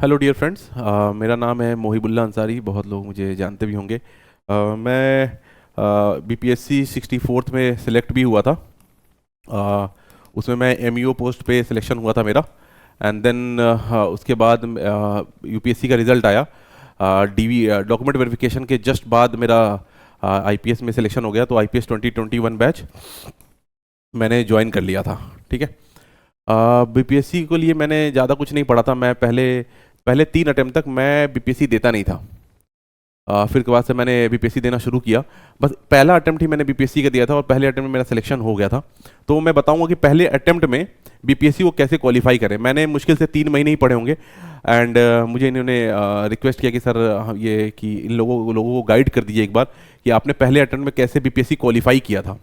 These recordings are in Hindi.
हेलो डियर फ्रेंड्स, मेरा नाम है मोहिबुल्ला अंसारी। बहुत लोग मुझे जानते भी होंगे। मैं बीपीएससी 64th में सिलेक्ट भी हुआ था। उसमें मैं एमईओ पोस्ट पे सिलेक्शन हुआ था मेरा। एंड देन उसके बाद यूपीएससी का रिज़ल्ट आया। डीवी डॉक्यूमेंट वेरिफिकेशन के जस्ट बाद मेरा आईपीएस में सिलेक्शन हो गया। तो आईपीएस 2021 बैच मैंने ज्वाइन कर लिया था। ठीक है। बीपीएससी के लिए मैंने ज़्यादा कुछ नहीं पढ़ा था। मैं पहले पहले 3 अटेम्प्ट तक मैं बीपीएससी देता नहीं था। फिर के बाद से मैंने बीपीएससी देना शुरू किया। बस पहला अटेम्प्ट ही मैंने बीपीएससी का दिया था और पहले अटेम्प्ट में मेरा सिलेक्शन हो गया था। तो मैं बताऊंगा कि पहले अटेम्प्ट में बीपीएससी को कैसे क्वालिफाई करें। मैंने मुश्किल से 3 महीने ही पढ़े होंगे। एंड मुझे इन्होंने रिक्वेस्ट किया कि सर ये कि इन लोगों को गाइड कर दीजिए एक बार कि आपने पहले अटेम्प्ट में कैसे बीपीएससी क्वालिफाई किया था।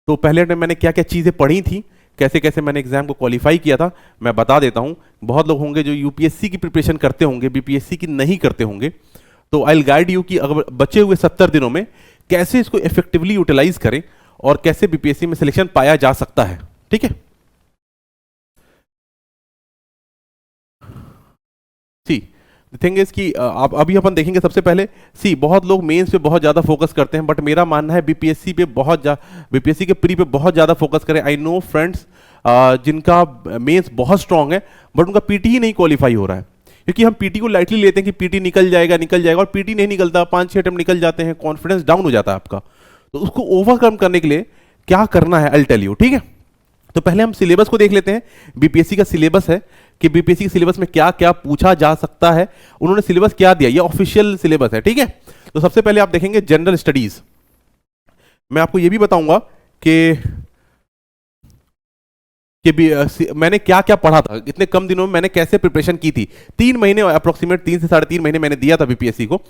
तो पहले अटेम्प्ट मैंने क्या क्या चीज़ें पढ़ी थी, कैसे कैसे मैंने एग्जाम को क्वालिफाई किया था, मैं बता देता हूं। बहुत लोग होंगे जो यूपीएससी की प्रिपरेशन करते होंगे, बीपीएससी की नहीं करते होंगे। तो आई विल गाइड यू कि अगर बचे हुए 70 दिनों में कैसे इसको इफेक्टिवली यूटिलाइज करें और कैसे बीपीएससी में सिलेक्शन पाया जा सकता है। ठीक है। सी थिंग इज कि आप अभी अपन देखेंगे सबसे पहले। बहुत लोग मेंस पे बहुत ज़्यादा फोकस करते हैं, बट मेरा मानना है बीपीएससी पे बीपीएससी के प्री पे बहुत ज़्यादा फोकस करें। आई नो फ्रेंड्स जिनका मेंस बहुत स्ट्रांग है बट उनका पीटी ही नहीं क्वालिफाई हो रहा है। क्योंकि हम पीटी को लाइटली लेते हैं कि पीटी निकल जाएगा और पीटी नहीं निकलता। 5-6 अटेम्प्ट निकल जाते हैं, कॉन्फिडेंस डाउन हो जाता है आपका। तो उसको ओवरकम करने के लिए क्या करना है आई टेल यू। ठीक है। तो पहले हम सिलेबस को देख लेते हैं। बीपीएससी का सिलेबस है कि बीपीएससी के सिलेबस में क्या क्या पूछा जा सकता है। उन्होंने सिलेबस क्या दिया, ये ऑफिशियल सिलेबस है। ठीक है। तो सबसे पहले आप देखेंगे जनरल स्टडीज। मैं आपको ये भी बताऊंगा कि मैंने क्या क्या पढ़ा था, इतने कम दिनों में मैंने कैसे प्रिपरेशन की थी। 3 महीने अप्रोक्सीमेट 3 से 3.5 महीने मैंने दिया था बीपीएससी को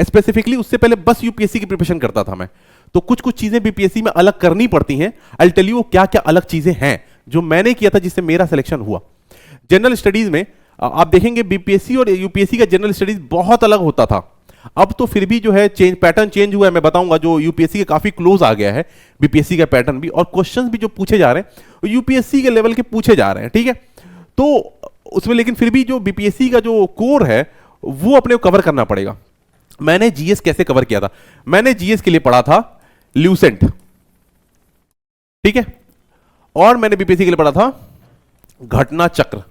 स्पेसिफिकली। उससे पहले बस यूपीएससी की प्रिपरेशन करता था मैं। तो कुछ कुछ चीजें बीपीएससी में अलग करनी पड़ती हैं। आई टेल यू क्या क्या अलग चीजें हैं जो मैंने किया था जिससे मेरा सिलेक्शन हुआ। जनरल स्टडीज में आप देखेंगे बीपीएससी और यूपीएससी का जनरल स्टडीज बहुत अलग होता था। अब तो फिर भी जो है पैटर्न चेंज हुआ है। मैं बताऊंगा जो यूपीएससी के काफी क्लोज आ गया है बीपीएससी का पैटर्न भी, और क्वेश्चंस भी जो पूछे जा रहे हैं वो यूपीएससी के लेवल के पूछे जा रहे हैं। ठीक है। तो उसमें लेकिन फिर भी जो बीपीएससी का जो कोर है वो अपने को कवर करना पड़ेगा। मैंने जीएस कैसे कवर किया था, मैंने जीएस के लिए पढ़ा था ल्यूसेंट। ठीक है। और मैंने बीपीएससी के लिए पढ़ा था घटना चक्र।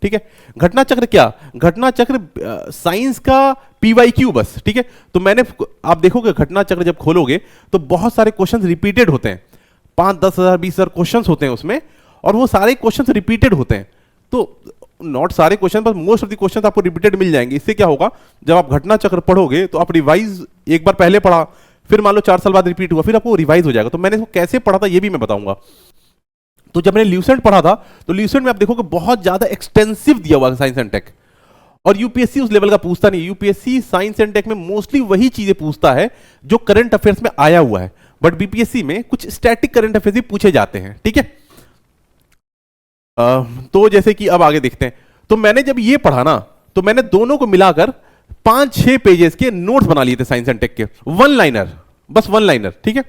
ठीक है। घटना चक्र क्या, घटना चक्र साइंस का पीवाईक्यू बस। ठीक है। तो मैंने आप देखोगे घटना चक्र जब खोलोगे तो बहुत सारे क्वेश्चंस रिपीटेड होते हैं। 5-10 हजार 20 हजार क्वेश्चंस होते हैं उसमें, और वो सारे क्वेश्चंस रिपीटेड होते हैं। तो नॉट सारे क्वेश्चन पर मोस्ट ऑफ द क्वेश्चंस आपको रिपीटेड मिल जाएंगे। इससे क्या होगा, जब आप घटना चक्र पढ़ोगे तो आप रिवाइज एक बार पहले पढ़ा, फिर मान लो 4 साल बाद रिपीट हुआ, फिर आपको रिवाइज हो जाएगा। तो मैंने इसको कैसे पढ़ा था ये भी मैं बताऊंगा। तो जब मैंने ल्यूसेंट पढ़ा था तो ल्यूसेंट में आप देखोगे बहुत ज्यादा एक्सटेंसिव दिया हुआ है साइंस एंड टेक, और यूपीएससी उस लेवल का पूछता नहीं। यूपीएससी साइंस एंड टेक में मोस्टली वही चीजें पूछता है जो करंट अफेयर्स में आया हुआ है, बट बीपीएससी में कुछ स्टैटिक करंट अफेयर्स भी पूछे जाते हैं। ठीक है। तो जैसे कि अब आगे देखते हैं। तो मैंने जब ये पढ़ा ना तो मैंने दोनों को मिलाकर 5-6 पेजेस के नोट्स बना लिए थे साइंस एंड टेक के, 1 लाइनर, बस 1 लाइनर। ठीक है।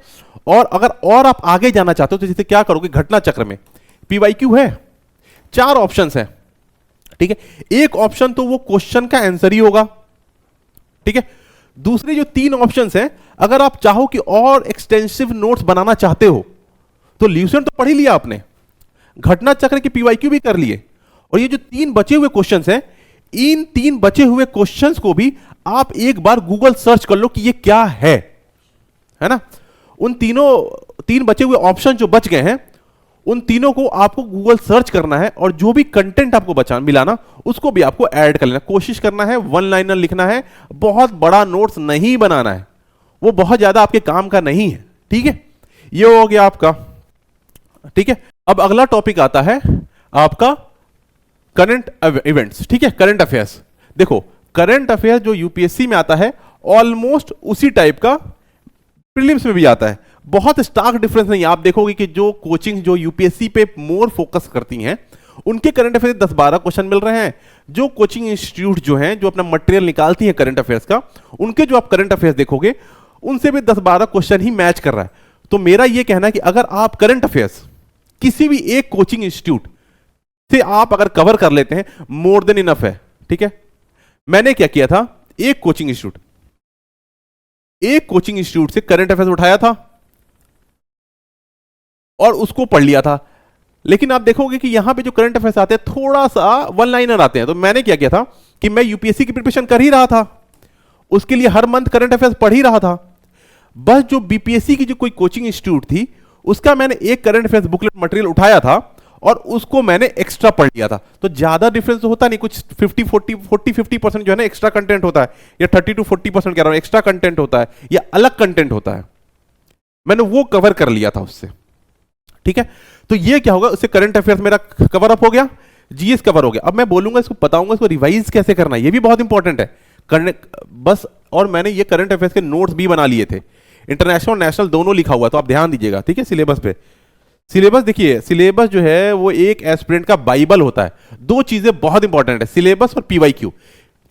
और अगर और आप आगे जाना चाहते हो तो जैसे क्या करोगे, घटना चक्र में पीवाईक्यू है, 4 ऑप्शंस है। ठीक है। एक ऑप्शन तो वो क्वेश्चन का आंसर ही होगा। ठीक है। दूसरे जो 3 ऑप्शंस हैं, अगर आप चाहो कि और एक्सटेंसिव नोट्स बनाना चाहते हो तो ल्यूसेंट तो पढ़ ही लिया आपने, घटना चक्र के पीवाईक्यू भी कर लिए, और ये जो 3 बचे हुए क्वेश्चंस हैं, इन 3 बचे हुए क्वेश्चंस को भी आप एक बार गूगल सर्च कर लो कि ये क्या है ना। उन 3 बचे हुए ऑप्शन जो बच गए हैं उन तीनों को आपको गूगल सर्च करना है, और जो भी कंटेंट आपको मिलाना उसको भी आपको ऐड कर लेना। कोशिश करना है 1 लाइनर लिखना है, बहुत बड़ा नोट्स नहीं बनाना है, वो बहुत ज्यादा आपके काम का नहीं है। ठीक है। ये हो गया आपका। ठीक है। अब अगला टॉपिक आता है आपका करंट इवेंट्स। ठीक है। Current affairs. देखो करंट अफेयर्स जो यूपीएससी में आता है ऑलमोस्ट उसी टाइप का प्रीलिम्स में भी आता है। बहुत स्टार्क डिफरेंस नहीं है। आप देखोगे कि जो कोचिंग जो यूपीएससी पे मोर फोकस करती हैं उनके करंट अफेयर्स 10-12 क्वेश्चन मिल रहे हैं। जो कोचिंग इंस्टीट्यूट जो हैं जो अपना मटेरियल निकालती हैं करंट अफेयर्स का, उनके जो आप करंट अफेयर्स देखोगे उनसे भी 10-12 क्वेश्चन ही मैच कर रहा है। तो मेरा यह कहना है कि अगर आप करंट अफेयर्स किसी भी एक कोचिंग इंस्टीट्यूट से आप अगर कवर कर लेते हैं, मोर देन इनफ है। ठीक है। मैंने क्या किया था, एक कोचिंग इंस्टीट्यूट से करंट अफेयर्स उठाया था और उसको पढ़ लिया था। लेकिन आप देखोगे कि यहां पे जो करंट अफेयर्स आते हैं थोड़ा सा वन लाइनर आते हैं। तो मैंने क्या किया था कि मैं यूपीएससी की प्रिपरेशन कर ही रहा था, उसके लिए हर मंथ करंट अफेयर्स पढ़ ही रहा था। बस जो बीपीएससी की जो कोई कोचिंग इंस्टीट्यूट थी उसका मैंने एक करंट अफेयर्स बुकलेट मटेरियल उठाया था और उसको मैंने एक्स्ट्रा पढ़ लिया था। तो ज्यादा डिफरेंस होता नहीं, कुछ 50% जो है ना एक्स्ट्रा कंटेंट होता है, या 30 to 40% कह रहा हूं एक्स्ट्रा कंटेंट होता है, या अलग कंटेंट होता है। मैंने वो कवर कर लिया था उससे, ठीक है। तो ये क्या होगा, उससे करंट अफेयर्स मेरा कवर अप हो गया, जीएस कवर हो गया। अब मैं बोलूंगा, इसको बताऊंगा इसको रिवाइज कैसे करना है, ये भी बहुत इंपॉर्टेंट है करने बस। और मैंने ये करंट अफेयर्स के नोट्स भी बना लिए थे, इंटरनेशनल और नेशनल दोनों लिखा हुआ है, तो आप ध्यान दीजिएगा, ठीक है। सिलेबस पे, सिलेबस देखिए, सिलेबस जो है वो एक एस्पिरेंट का बाइबल होता है। दो चीजें बहुत इंपॉर्टेंट है, सिलेबस और पीवाईक्यू,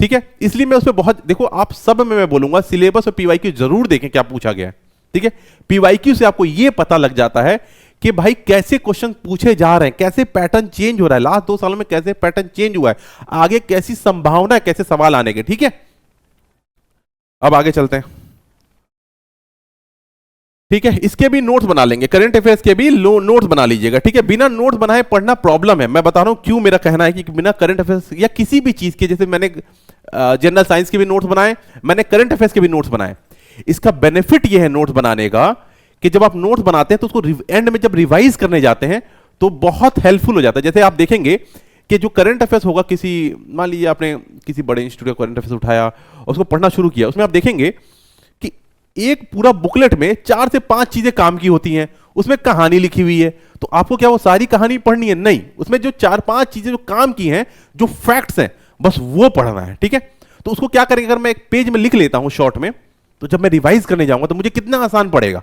ठीक है। इसलिए मैं उसमें बहुत, देखो आप सब में मैं बोलूंगा सिलेबस और पीवाईक्यू जरूर देखें क्या पूछा गया है, ठीक है। पीवाईक्यू से आपको यह पता लग जाता है कि भाई कैसे क्वेश्चन पूछे जा रहे हैं, कैसे पैटर्न चेंज हो रहा है, लास्ट 2 सालों में कैसे पैटर्न चेंज हुआ है, आगे कैसी संभावना है कैसे सवाल आने के, ठीक है। अब आगे चलते हैं, ठीक है। इसके भी नोट्स बना लेंगे, करंट अफेयर्स के भी नोट्स बना लीजिएगा, ठीक है। बिना नोट्स बनाए पढ़ना प्रॉब्लम है, मैं बता रहा हूं क्यों। मेरा कहना है कि बिना करंट अफेयर्स या किसी भी चीज के, जैसे मैंने जनरल साइंस के भी नोट्स बनाए, मैंने करंट अफेयर्स के भी नोट्स बनाए। इसका बेनिफिट यह है नोट्स बनाने का कि जब आप नोट्स बनाते हैं तो उसको एंड में जब रिवाइज करने जाते हैं तो बहुत हेल्पफुल हो जाता है। जैसे आप देखेंगे कि जो करंट अफेयर्स होगा, किसी मान लीजिए आपने किसी बड़े इंस्टीट्यूट का करंट अफेयर्स उठाया और उसको पढ़ना शुरू किया, उसमें आप देखेंगे कि एक पूरा बुकलेट में 4 से 5 चीजें काम की होती हैं, उसमें कहानी लिखी हुई है। तो आपको क्या वो सारी कहानी पढ़नी है? नहीं, उसमें जो 4-5 चीजें जो काम की हैं, जो फैक्ट्स हैं, बस वो पढ़ना है, ठीक है। तो उसको क्या करेंगे, अगर मैं एक पेज में लिख लेता हूं शॉर्ट में, तो जब मैं रिवाइज करने जाऊंगा तो मुझे कितना आसान पड़ेगा,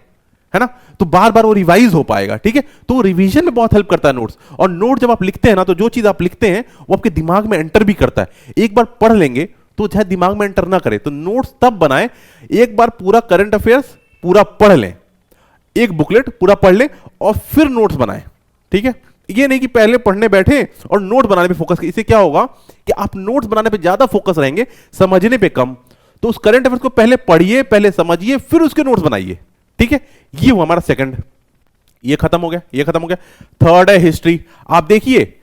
है ना। तो बार बार वो रिवाइज हो पाएगा, ठीक है। तो रिवीजन में बहुत हेल्प करता है नोट्स। और नोट जब आप लिखते हैं ना, तो जो चीज आप लिखते हैं वो आपके दिमाग में एंटर भी करता है। एक बार पढ़ लेंगे तो चाहे दिमाग में एंटर ना करे, तो नोट्स तब बनाए, एक बार पूरा करंट अफेयर्स पूरा पढ़ लें, एक बुकलेट पूरा पढ़ लें और फिर नोट्स बनाएं, ठीक है। ये नहीं कि पहले पढ़ने बैठे और नोट बनाने पे फोकस करें। इससे क्या होगा कि आप नोट्स बनाने पे ज्यादा फोकस रहेंगे, समझने पे कम। तो उस करंट अफेयर्स को पहले पढ़िए, पहले समझिए, फिर उसके नोट्स बनाइए, ठीक है। ये हुआ हमारा सेकंड, ये खत्म हो गया, ये खत्म हो गया। थर्ड है हिस्ट्री। आप देखिए,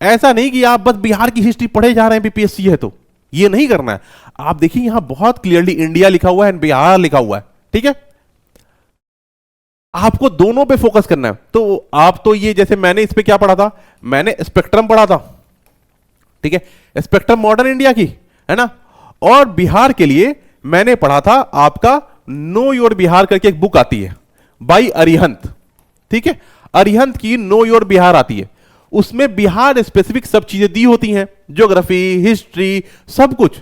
ऐसा नहीं कि आप बस बिहार की हिस्ट्री पढ़े जा रहे हैं, बीपीएससी है तो ये नहीं करना है। आप देखिए यहां बहुत क्लियरली इंडिया लिखा हुआ है, बिहार लिखा हुआ है, ठीक है। आपको दोनों पे फोकस करना है। तो आप तो ये, जैसे मैंने इस पे क्या पढ़ा था, मैंने स्पेक्ट्रम पढ़ा था, ठीक है, स्पेक्ट्रम मॉडर्न इंडिया की, है ना। और बिहार के लिए मैंने पढ़ा था आपका नो योर बिहार करके एक बुक आती है बाई अरिहंत, ठीक है। अरिहंत की नो योर बिहार आती है, उसमें बिहार स्पेसिफिक सब चीजें दी होती हैं, ज्योग्राफी, हिस्ट्री, सब कुछ,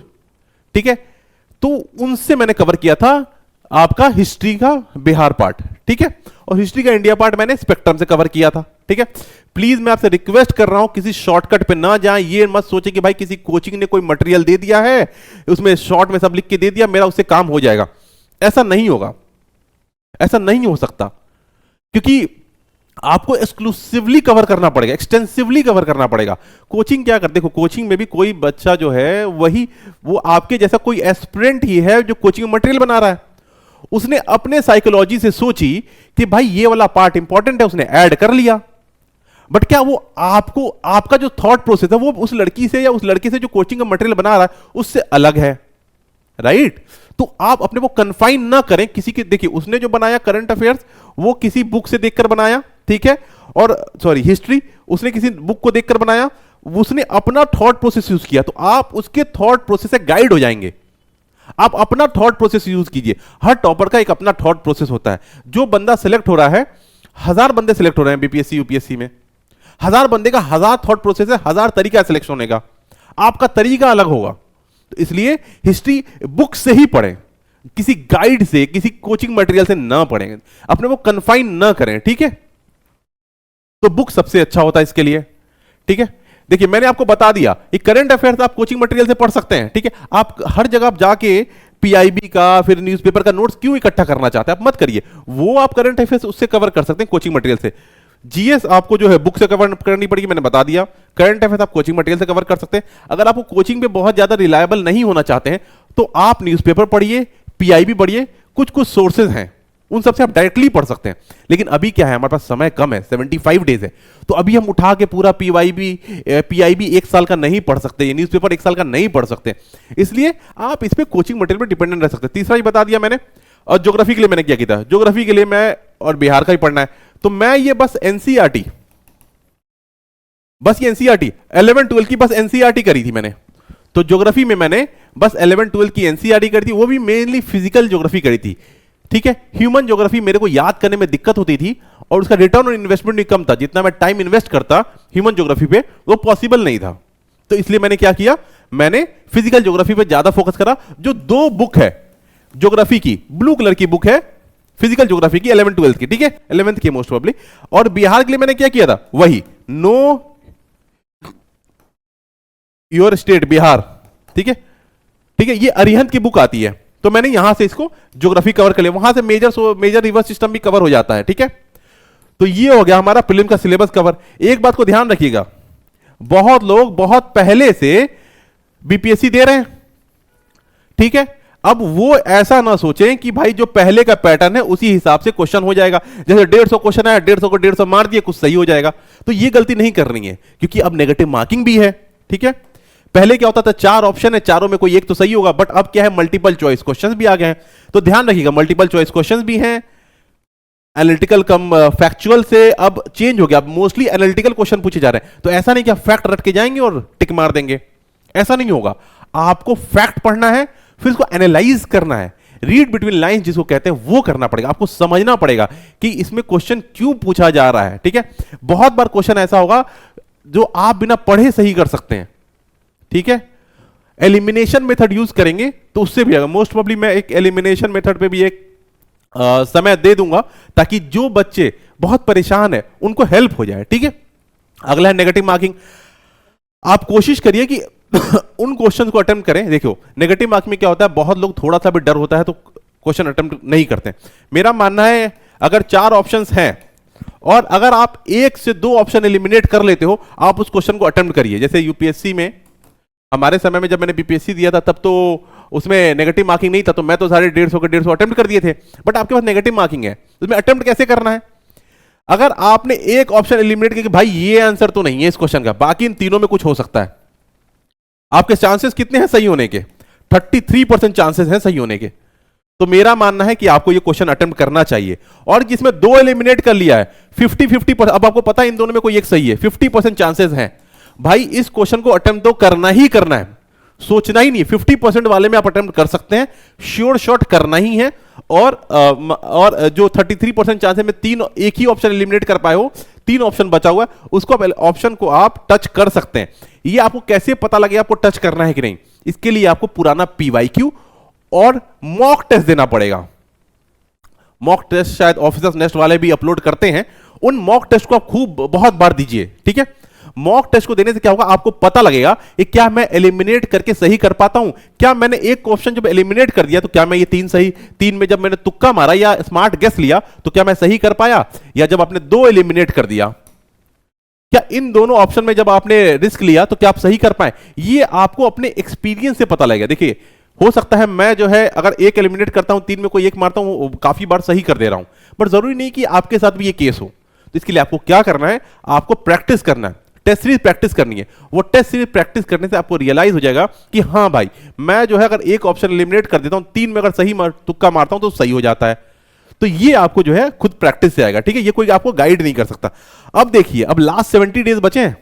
ठीक है। तो उनसे मैंने कवर किया था आपका हिस्ट्री का बिहार पार्ट, ठीक है। और हिस्ट्री का इंडिया पार्ट मैंने स्पेक्ट्रम से कवर किया था, ठीक है। प्लीज मैं आपसे रिक्वेस्ट कर रहा हूं, किसी शॉर्टकट पे ना जाएं। ये मत सोचे कि भाई किसी कोचिंग ने कोई मटेरियल दे दिया है, उसमें शॉर्ट में सब लिख के दे दिया, मेरा उससे काम हो जाएगा। ऐसा नहीं होगा, ऐसा नहीं हो सकता, क्योंकि आपको एक्सक्लूसिवली कवर करना पड़ेगा, एक्सटेंसिवली कवर करना पड़ेगा। कोचिंग क्या करते, देखो कोचिंग में भी कोई बच्चा जो है वही, वो आपके जैसा कोई एस्पिरेंट ही है जो कोचिंग मटेरियल बना रहा है। उसने अपने साइकोलॉजी से सोची कि भाई ये वाला पार्ट इंपॉर्टेंट है, उसने ऐड कर लिया। बट क्या वो आपको, आपका जो थॉट प्रोसेस है वो उस लड़की से या उस लड़के से जो कोचिंग का मटेरियल बना रहा है उससे अलग है, राइट। तो आप अपने को कन्फाइन ना करें किसी के। देखिए उसने जो बनाया करंट अफेयर्स वो किसी बुक से देखकर बनाया, ठीक है। और सॉरी हिस्ट्री, उसने किसी बुक को देखकर बनाया, उसने अपना थॉट प्रोसेस यूज किया। तो आप उसके थॉट प्रोसेस से गाइड हो जाएंगे। आप अपना थॉट प्रोसेस यूज कीजिए। हर टॉपर का एक अपना थॉट प्रोसेस होता है। जो बंदा सिलेक्ट हो रहा है, 1000 बंदे सिलेक्ट हो रहे हैं बीपीएससी यूपीएससी में, 1000 बंदे का 1000 थॉट प्रोसेस है, 1000 तरीका सिलेक्शन होने का, आपका तरीका अलग होगा। तो इसलिए हिस्ट्री बुक से ही पढ़ें, किसी गाइड से, किसी कोचिंग मटेरियल से ना पढ़ें, अपने को कन्फाइन ना करें, ठीक है। तो बुक सबसे अच्छा होता है इसके लिए, ठीक है। देखिए मैंने आपको बता दिया, ये करंट अफेयर्स आप कोचिंग मटेरियल से पढ़ सकते हैं, ठीक है। आप हर जगह आप जाके पीआईबी का, फिर न्यूज़पेपर का नोट्स क्यों इकट्ठा करना चाहते हैं, आप मत करिए। वो आप करंट अफेयर्स उससे कवर कर सकते हैं कोचिंग मटेरियल से। जीएस आपको जो है बुक से कवर करनी पड़ेगी, मैंने बता दिया। करंट अफेयर्स आप कोचिंग मटेरियल से कवर कर सकते हैं। अगर आपको कोचिंग पे बहुत ज्यादा रिलायबल नहीं होना चाहते हैं तो आप न्यूज़पेपर पढ़िए, पीआईबी पढ़िए, कुछ कुछ सोर्सेज हैं उन सबसे आप डायरेक्टली पढ़ सकते हैं। लेकिन अभी क्या है, हमारे पास समय कम है, 75 डेज है, तो अभी हम उठा के पूरा पीआईबी एक साल का नहीं पढ़ सकते, ये न्यूज़पेपर एक साल का नहीं पढ़ सकते, इसलिए आप इस पे कोचिंग मटेरियल पे डिपेंडेंट रह सकते हैं। तीसरा ही बता दिया मैंने। और ज्योग्राफी के लिए मैंने क्या किया था, ज्योग्राफी के लिए मैं और बिहार का ही पढ़ना है, तो मैं ये बस एनसीईआरटी, बस ये एनसीईआरटी 11 12 की बस एनसीईआरटी करी थी मैंने। तो ज्योग्राफी में मैंने बस 11 12 की एनसीईआरटी करी थी, वो भी मेनली फिजिकल ज्योग्राफी करी थी। ठीक है, ह्यूमन ज्योग्राफी मेरे को याद करने में दिक्कत होती थी और उसका रिटर्न ऑन इन्वेस्टमेंट भी कम था, जितना मैं टाइम इन्वेस्ट करता ह्यूमन ज्योग्राफी पे वो पॉसिबल नहीं था। तो इसलिए मैंने क्या किया, मैंने फिजिकल ज्योग्राफी पे ज्यादा फोकस करा। जो 2 बुक है ज्योग्राफी की, ब्लू कलर की बुक है फिजिकल ज्योग्राफी की 11 12 की, ठीक है, 11th की मोस्ट प्रोबेबली। और बिहार के लिए मैंने क्या किया था, वही नो योर स्टेट बिहार, ठीक है, ठीक है, ये अरिहंत की बुक आती है, तो मैंने यहां से इसको ज्योग्राफी कवर कर लिया, वहां से मेजर रिवर सिस्टम भी कवर हो जाता है। ठीक है, तो ये हो गया हमारा प्रीलिम का सिलेबस कवर। एक बात को ध्यान रखिएगा, बहुत लोग बहुत पहले से बीपीएससी दे रहे हैं, ठीक है, अब वो ऐसा ना सोचें कि भाई जो पहले का पैटर्न है उसी हिसाब से क्वेश्चन हो जाएगा, जैसे 150 क्वेश्चन आया 150 को 150 मार दिए कुछ सही हो जाएगा, तो ये गलती नहीं करनी है, क्योंकि अब नेगेटिव मार्किंग भी है। ठीक है, पहले क्या होता था, 4 ऑप्शन है, चारों में कोई एक तो सही होगा, बट अब क्या है, मल्टीपल चॉइस क्वेश्चंस भी आ गए हैं, तो ध्यान रखिएगा मल्टीपल चॉइस क्वेश्चंस भी हैं। एनालिटिकल कम फैक्चुअल से अब चेंज हो गया, अब मोस्टली एनालिटिकल क्वेश्चन पूछे जा रहे हैं, तो ऐसा नहीं कि आप फैक्ट रट के जाएंगे और टिक मार देंगे, ऐसा नहीं होगा। आपको फैक्ट पढ़ना है, फिर उसको एनालाइज करना है, रीड बिटवीन लाइंस जिसको कहते हैं वो करना पड़ेगा, आपको समझना पड़ेगा कि इसमें क्वेश्चन क्यों पूछा जा रहा है। ठीक है, बहुत बार क्वेश्चन ऐसा होगा जो आप बिना पढ़े सही कर सकते हैं। ठीक है, एलिमिनेशन मेथड यूज करेंगे तो उससे भी आएगा, मोस्ट प्रोबेबली मैं एक एलिमिनेशन मेथड पे भी एक समय दे दूंगा, ताकि जो बच्चे बहुत परेशान है उनको हेल्प हो जाए। ठीक है, अगला है नेगेटिव मार्किंग। आप कोशिश करिए कि उन क्वेश्चन को अटेम्प्ट करें। देखो नेगेटिव मार्किंग में क्या होता है, बहुत लोग थोड़ा सा भी डर होता है तो क्वेश्चन अटेम्प्ट नहीं करते। मेरा मानना है अगर 4 ऑप्शंस हैं और अगर आप 1 से 2 ऑप्शन एलिमिनेट कर लेते हो, आप उस क्वेश्चन को अटेम्प्ट करिए। जैसे यूपीएससी में हमारे समय में जब मैंने बीपीएससी दिया था तब तो उसमें नेगेटिव मार्किंग नहीं था, तो मैं तो सारे 150 के 150 अटेम्प्ट कर दिए थे, बट आपके पास नेगेटिव मार्किंग है, तो उसमें अटेम्प्ट कैसे करना है। अगर आपने एक ऑप्शन एलिमिनेट किया कि भाई ये आंसर तो नहीं है इस क्वेश्चन का, बाकी इन तीनों में कुछ हो सकता है, आपके चांसेस कितने हैं सही होने के, 33% चांसेस हैं सही होने के, तो मेरा मानना है कि आपको ये क्वेश्चन अटेम्प्ट करना चाहिए। और जिसमें 2 एलिमिनेट कर लिया है 50-50%, अब आपको पता है इन दोनों में कोई एक सही है, 50% चांसेस हैं, भाई इस क्वेश्चन को अटेम्प्ट तो करना ही करना है, सोचना ही नहीं। 50% वाले में आप अटेम्प्ट कर सकते हैं, श्योर शॉट करना ही है। और जो 33% चांस है में 3 एक ही ऑप्शन एलिमिनेट कर पाए हो, 3 ऑप्शन बचा हुआ है, उसको ऑप्शन को आप टच कर सकते हैं। ये आपको कैसे पता लगे आपको टच करना है कि नहीं, इसके लिए आपको पुराना पीवाईक्यू और मॉक टेस्ट देना पड़ेगा। मॉक टेस्ट शायद ऑफिसर्स नेस्ट वाले भी अपलोड करते हैं, उन मॉक टेस्ट को आप खूब बहुत बार दीजिए। ठीक है, मॉक टेस्ट को देने से क्या होगा, आपको पता लगेगा कि क्या मैं एलिमिनेट करके सही कर पाता हूं, क्या मैंने एक क्वेश्चन जब एलिमिनेट कर दिया तो क्या मैं ये 3 सही, 3 में जब मैंने तुक्का मारा या स्मार्ट गेस लिया तो क्या मैं सही कर पाया, या जब आपने 2 एलिमिनेट कर दिया, क्या इन दोनों ऑप्शन में जब आपने रिस्क लिया तो क्या आप सही कर पाए। ये आपको अपने एक्सपीरियंस से पता लगेगा। देखिए हो सकता है मैं जो है अगर एक एलिमिनेट करता हूं, 3 में कोई एक मारता हूं, काफी बार सही कर दे रहा हूं, बट जरूरी नहीं कि आपके साथ भी ये केस हो। तो इसके लिए आपको क्या करना है, आपको प्रैक्टिस करना है, टेस्ट सीरीज प्रैक्टिस करनी है। वो टेस्ट सीरीज प्रैक्टिस करने से आपको रियलाइज हो जाएगा कि हाँ भाई मैं जो है अगर एक ऑप्शन एलिमिनेट कर देता हूं, 3 में अगर सही तुक्का मारता हूं तो सही हो जाता है। तो ये आपको जो है खुद प्रैक्टिस से आएगा। ठीक है, ये कोई आपको गाइड नहीं कर सकता। अब देखिए अब लास्ट 70 डेज बचे हैं,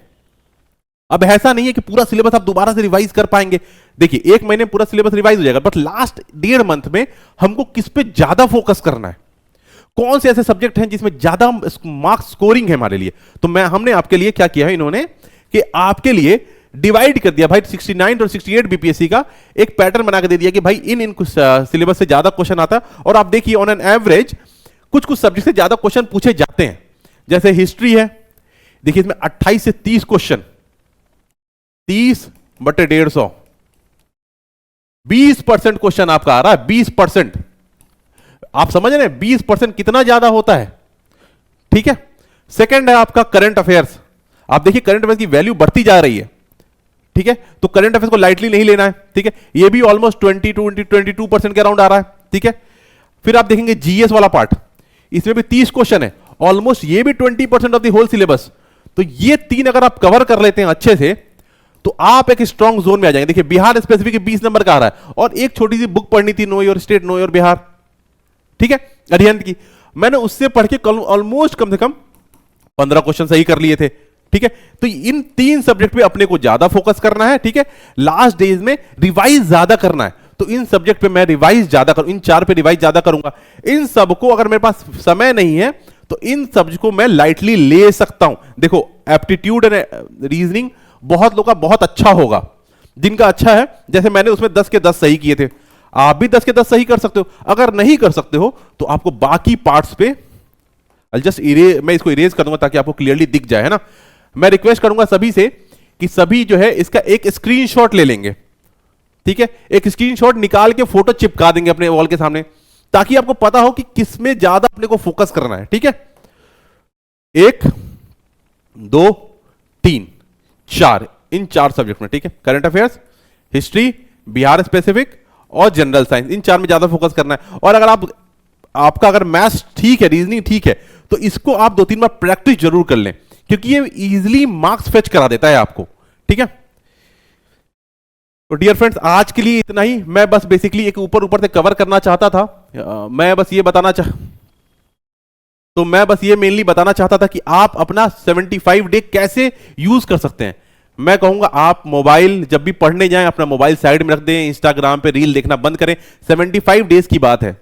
अब ऐसा नहीं है कि पूरा सिलेबस आप दोबारा से रिवाइज कर पाएंगे। देखिए 1 महीने पूरा सिलेबस रिवाइज हो जाएगा, बट लास्ट 1.5 मंथ में हमको किस पे ज्यादा फोकस करना है, कौन से ऐसे सब्जेक्ट हैं जिसमें ज्यादा मार्क्स स्कोरिंग है हमारे लिए। तो हमने आपके लिए क्या किया है, इन्होंने कि आपके लिए डिवाइड कर दिया भाई 69 और 68 बीपीएससी का एक पैटर्न बना के दे दिया कि भाई इन सिलेबस से ज्यादा क्वेश्चन आता है। और आप देखिए ऑन एन एवरेज कुछ सब्जेक्ट से ज्यादा क्वेश्चन पूछे जाते हैं। जैसे हिस्ट्री है, देखिए इसमें 28 से 30 क्वेश्चन, 30/150, 20% क्वेश्चन आपका आ रहा है, 20%। आप समझ रहे हैं 20% कितना ज्यादा होता है। ठीक है, सेकंड है आपका करंट अफेयर्स। आप देखिए करंट अफेयर्स की वैल्यू बढ़ती जा रही है, ठीक है, तो करंट अफेयर्स को लाइटली नहीं लेना है, ठीक है। ये भी ऑलमोस्ट 22% के अराउंड आ रहा है, ठीक है। फिर आप देखेंगे जीएस वाला पार्ट, इसमें भी 30 क्वेश्चन है, ऑलमोस्ट ये भी 20% ऑफ द होल सिलेबस। तो ये 3 अगर आप कवर कर लेते हैं अच्छे से तो आप एक स्ट्रॉन्ग जोन में आ जाएंगे। देखिए बिहार स्पेसिफिक 20 नंबर का आ रहा है, और एक छोटी सी बुक पढ़नी थी, know your state know your Bihar, ठीक है, अरिहंत की। मैंने उससे पढ़ के ऑलमोस्ट कम से कम 15 क्वेश्चन सही कर लिए थे, ठीक है। तो इन 3 सब्जेक्ट पे अपने को ज्यादा फोकस करना है, ठीक है। लास्ट डेज में रिवाइज ज्यादा करना है, तो इन सब्जेक्ट पे मैं रिवाइज ज्यादा करूं, इन 4 पे रिवाइज ज्यादा करूंगा। इन सबको अगर मेरे पास समय नहीं है तो इन सब्जेक्ट को मैं लाइटली ले सकता हूं। देखो एप्टीट्यूड एंड रीजनिंग बहुत लोगों का बहुत अच्छा होगा, जिनका अच्छा है, जैसे मैंने उसमें 10 के 10 सही किए थे, आप भी 10 के 10 सही कर सकते हो। अगर नहीं कर सकते हो तो आपको बाकी पार्ट्स पे जस्ट इरेज, मैं इसको इरेज कर दूंगा ताकि आपको क्लियरली दिख जाए, है ना। मैं रिक्वेस्ट करूंगा सभी से कि सभी जो है इसका एक स्क्रीनशॉट ले लेंगे, ठीक है। एक स्क्रीनशॉट निकाल के फोटो चिपका देंगे अपने वॉल के सामने, ताकि आपको पता हो कि किसमें ज्यादा अपने को फोकस करना है, ठीक है। 1 2 3 4 इन 4 सब्जेक्ट में, ठीक है। Current affairs, history, Bihar specific और जनरल साइंस, इन 4 में ज्यादा फोकस करना है। और अगर आपका अगर मैथ्स ठीक है, रीजनिंग ठीक है, तो इसको आप 2-3 बार प्रैक्टिस जरूर कर लें, क्योंकि ये इजीली मार्क्स फेच करा देता है आपको, ठीक है। तो डियर फ्रेंड्स आज के लिए इतना ही। मैं बस बेसिकली एक ऊपर ऊपर से कवर करना चाहता था। मैं बस ये मेनली बताना चाहता था कि आप अपना 75 डे कैसे यूज कर सकते हैं। मैं कहूंगा आप मोबाइल जब भी पढ़ने जाएं अपना मोबाइल साइड में रख दें, इंस्टाग्राम पे रील देखना बंद करें। 75 डेज की बात है,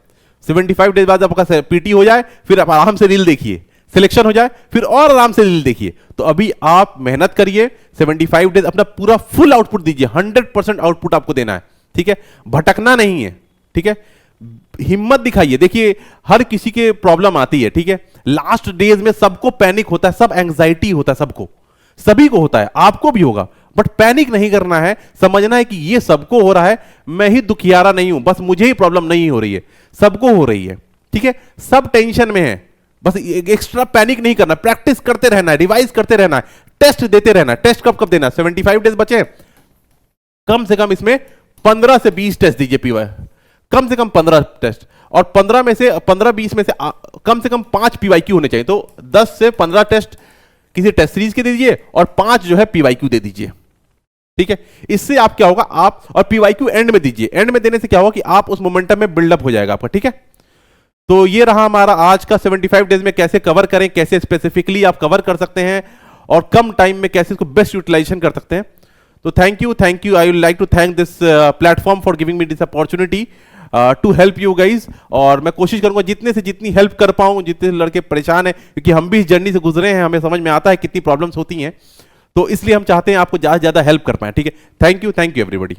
75 डेज बाद आपका पीटी हो जाए, फिर आप आराम से रील देखिए, सिलेक्शन हो जाए, फिर और आराम से रील देखिए। तो अभी आप मेहनत करिए, 75 डेज अपना पूरा फुल आउटपुट दीजिए, 100% आउटपुट आपको देना है, ठीक है। भटकना नहीं है, ठीक है। हिम्मत दिखाइए। देखिए हर किसी के प्रॉब्लम आती है, ठीक है। लास्ट डेज में सबको पैनिक होता है, सब एंग्जाइटी होता है, सबको, सभी को होता है, आपको भी होगा। बट पैनिक नहीं करना है, समझना है कि ये सबको हो रहा है, मैं ही दुखियारा नहीं हूं, बस मुझे ही प्रॉब्लम नहीं हो रही है, सबको हो रही है, ठीक है। सब टेंशन में है, बस एक्स्ट्रा पैनिक नहीं करना, प्रैक्टिस करते रहना है, रिवाइज करते रहना है, टेस्ट देते रहना है। टेस्ट कब कब देना है? 75 डेज बचे, कम से कम इसमें 15 से 20 टेस्ट दीजिए पीवाई, कम से कम 15 टेस्ट, और 15-20 में से कम से कम 5 पीवाईक्यू होने चाहिए। तो 10 से 15 टेस्ट किसी टेस्ट सीरीज के दे दीजिए और 5 जो है पीवाईक्यू दे दीजिए, ठीक है। इससे आप क्या होगा, आप और पीवाईक्यू एंड में दीजिए, एंड में देने से क्या होगा कि आप उस मोमेंटम में बिल्डअप हो जाएगा आपका, ठीक है। तो ये रहा हमारा आज का 75 डेज में कैसे कवर करें, कैसे स्पेसिफिकली आप कवर कर सकते हैं और कम टाइम में कैसे इसको बेस्ट यूटिलाइजेशन कर सकते हैं। तो thank you, I would like to thank this platform for giving me this opportunity to help you guys. और मैं कोशिश करूंगा जितने से जितनी हेल्प कर पाऊं, जितने लड़के परेशान हैं, क्योंकि हम भी इस जर्नी से गुजरे हैं, हमें समझ में आता है कितनी प्रॉब्लम्स होती हैं, तो इसलिए हम चाहते हैं आपको ज़्यादा से ज़्यादा हेल्प कर पाएं, ठीक है। Thank you everybody.